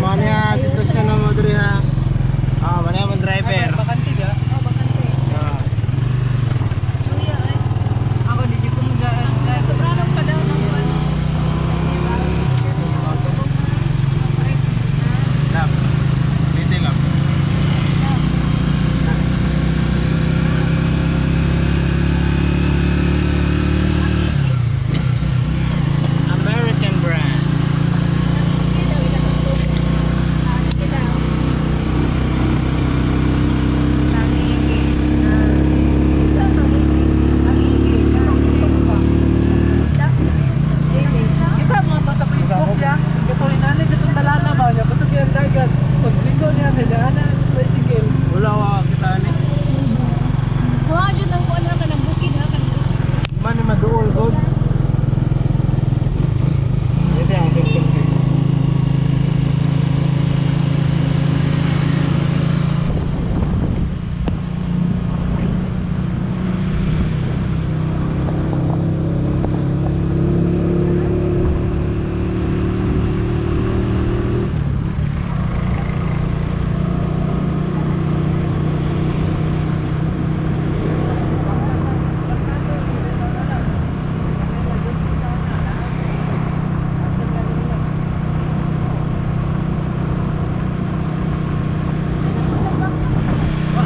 ano ya sitwasyon na mo diri ha. Ah, mana man driver. Bakante ga? Oh, bakante. Ah. Luya eh. Ako di ko mga sobrang pa daw ng buwan. Lap. Dito lang. American brand. Kita mo to sa Facebook ya. Katuloy na ni ditong dalana ba niya pasok yung dagat. Pag linggo niya nila tricycle. Wala wa kita ni. Kuha jud ang kuan ka ng bukid ha kan. Man ni maduol god. Ito ang picture please.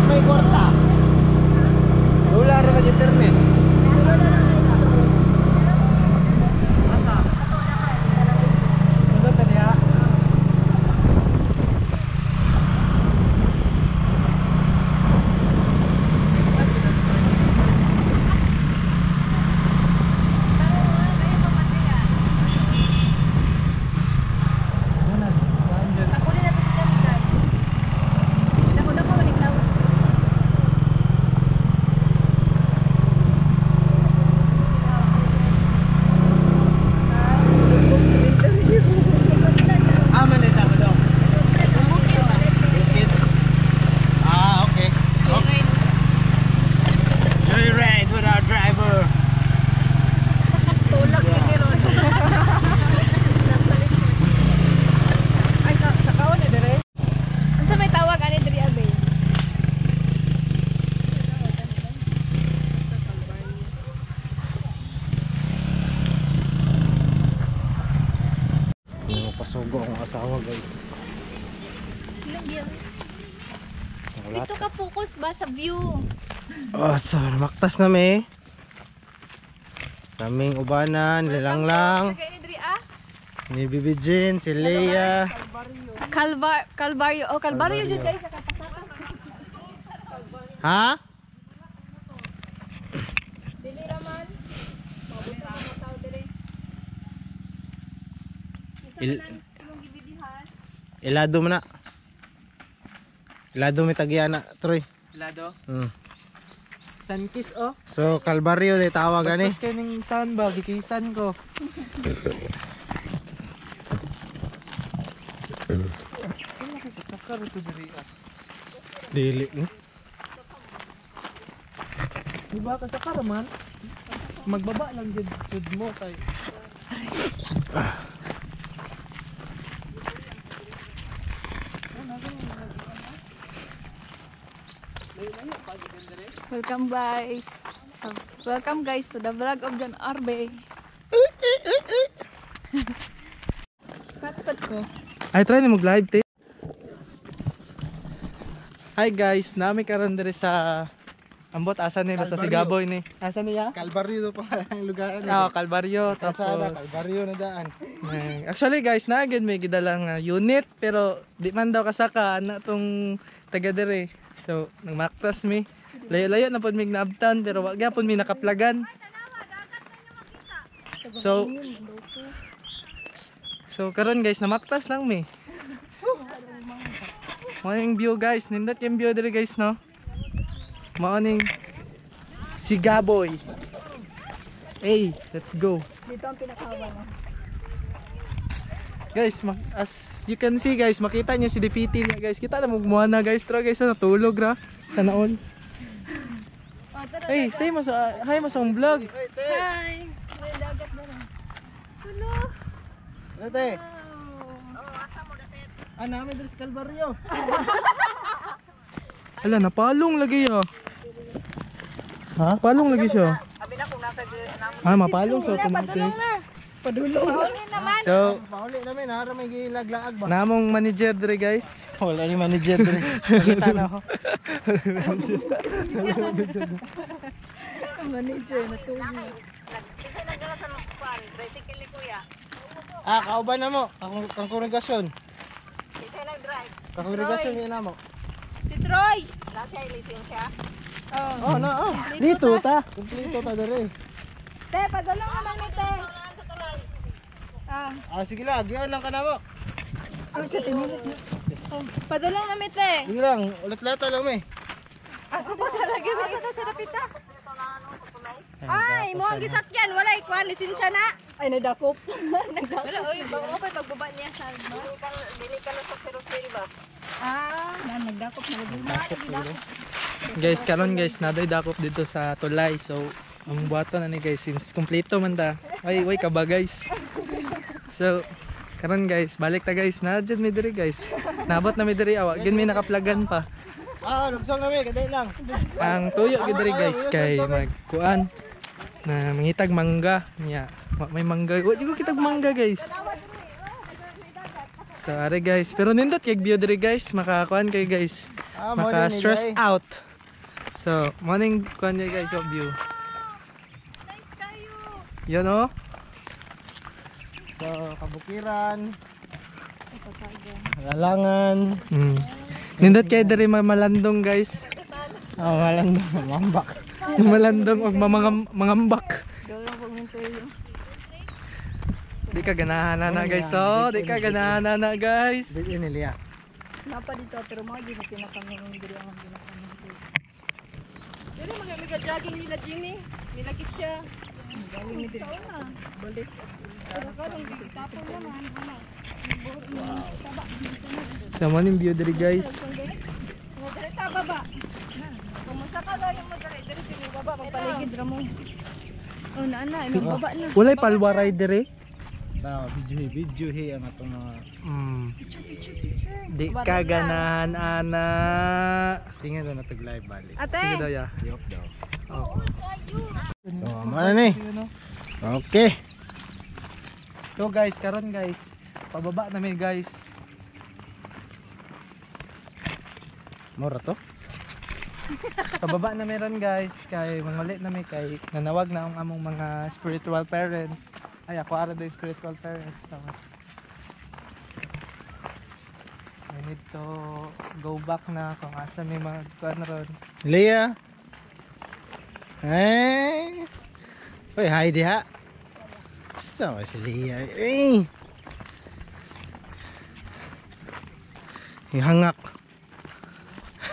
May kwarta. Wala ra ba internet? Ano ta niya? Ah, manita mo daw. Bukid. Ah, okay. Joyride without driver. Tulak ni ron. Ay sa kaon ni dire. Unsa may tawag ani diri abay? Pasugo ang asawa guys. Wala. Dito ka focus ba sa view? Oh, so maktas na may. Kaming ubanan, lilang lang. Sa kay diri ah. Ni Bibi Jean, si Leia. Calvario. Oh, Calvario jud guys sa kapasaka. Ha? Dili raman. Mabot ra mo tao diri. Imong gibidihan. Ilado mo na. Ilado mi tagiana, Troy. Lado. Sunkiss oh. So, Calvario de tawag ani. Bastos kay ning sun ba gikisan ko. Sakar to diri ah. Dili. Di ba ka sakar man? Magbaba lang jud mo kay. Welcome guys to the vlog of John Arbe. Pat ko. Ay try ni mag live te. Hi guys, nami karon diri sa ambot asa ni basta si Gaboy ni. Asa niya? Calvario do pa ang lugar ani. Ah, Calvario tapos Calvario na daan. actually guys, naagid may gidalang unit pero di man daw kasaka na tong taga diri. So, nagmaktas mi. Layo-layo na pod mig naabtan pero wa gyapon mi nakaplagan. So karon guys, namaktas lang mi. Morning view guys, nindot yung view diri guys no. Morning si Gaboy. Hey, let's go. Dito ang pinakawan. Guys, as you can see guys, makita niyo si Defiti niya guys. Kita na mugmuha na guys, tro guys, natulog ra sa naon. Hey, say mo sa hi mo sa vlog. Hi. May dagat na rin. Hello. Ate. namin dito sa Kalbaryo. Ala, napalong lagi ya. Ha? Palong lagi siya. Mapalong sa automatic. Padulong naman. So, Pauli namin ha, may gilaglaag ba? namong manager dire guys. Wala ni manager din. Nakita na ako. Manager na to. Kauban na mo. Kang kongregasyon. Kang kongregasyon yun na mo. Si Troy. Oh, no. Dito ta. Kumplito ta dere. Te, padulong naman ni Te. Sige lang, giyaw lang ka na mo. Padulong naman Te. Sige lang, ulit-ulit lang may. Asa pa talaga ba? Asa sa napita? Ay, mo ang gisakyan. Wala ikuan. Lisensya na. Ay, nadakop. Wala, oy. Bago pa pagbaba niya sa dili ka na sa serosiri ba? Nagdakop na. Guys, karon guys, naday dakop dito sa Tulay. So, ang buhaton na ni guys, since kompleto man ta. Ay, ka ba guys? So, karon guys, balik ta guys. Nadyan mi diri guys. Nabot na mi diri awa. Gin mi nakaplagan pa. Lugsong na may, kadali lang. Ang tuyo gid diri guys kay magkuan na mangitag mangga niya. May mangga. Wa jud ko kitag mangga guys. So, are guys, pero nindot kay view diri guys, makakuan kay guys. Maka stress out. So, morning kuan niya guys of view. Nice kayo. Yan oh. So, kabukiran. Lalangan. Nindot kay diri malandong guys. Malandong, mambak. Malandong og mangambak. Dulong po minto yun. Di ka ganahan na guys. So, di ka ganahan na guys. Di iniliya. Napa dito pero mga di na pinakaming diri ang ginakaming. Dili mga mega jogging nila Jimmy. Nilagis siya. Jogging ni diri. Balik. Pero karong di tapon naman. So, morning view diri guys. Mo diri ta baba. Kumusta ka gayong mo diri sini baba magpaligid ra mo. Oh naana, imong baba na. Walay palwaray diri. Video ang atong mga Di ka ganahan ana. tingin daw natag live balik. Sige Ate. daw ya. Diop daw. Oh. So, mana ni? Okay. So guys, karon guys, pababa na mi guys. Mura to? Pababa na meron guys, kay mangulit na mi kay nanawag na ang among mga spiritual parents. Ay ako ara the spiritual parents. So, I need to go back na kung asa may mga kuan ron. Leah. Hey. Hoy, hi diha. So, si Leah. Eh. Hangak.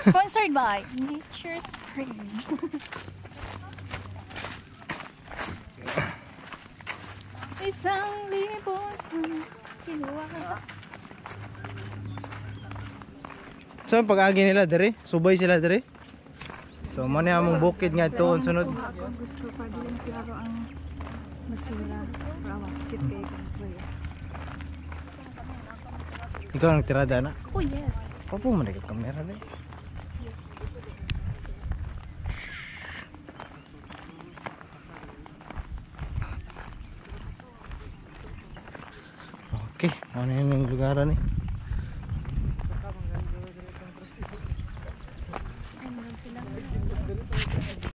Sponsored by Nature Spring. Isang libon kinuha. So, pag-agi nila diri, subay sila diri. So, mo ni among bukid nga ito sunod. Ako gusto pa din klaro ang basura. Rawa, kit kay kuya. Ikaw ang tirada na. Oh yes. Papo mo na ka kamera na. Okay, ano yung lugaran eh?